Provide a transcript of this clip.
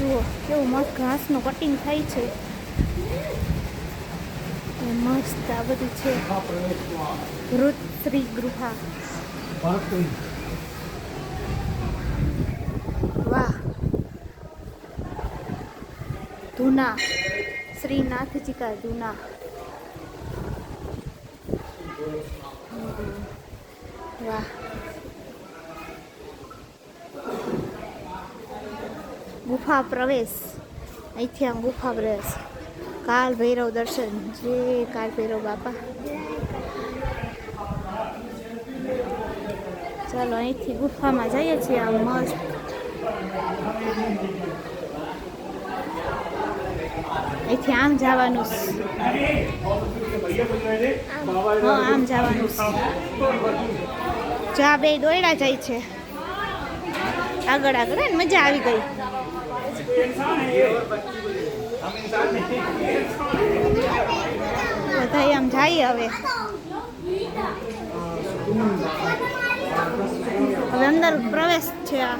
જુઓ કેવું મસ્ત ઘાસનું કટિંગ થાય છે. મસ્ત આ બધું છે. ઋતશ્રી ગૃહા. વાહ. ધૂના શ્રીનાથજી કા ધૂના. વાહ. ગુફા પ્રવેશ. અહીંથી આમ ગુફા પ્રવેશ. કાલ ભૈરવ દર્શન. જય કાલ ભૈરવ બાપા. ચાલો અહીંથી ગુફામાં જઈએ છીએ. આમ મસ્ત અહીંથી આમ જવાનું. હા આમ જવાનું. જા બે દોયડા જાય છે આગળ આગળ. ને મજા આવી ગઈ. બધા આમ જાય. હવે અંદર પ્રવેશ છે આ.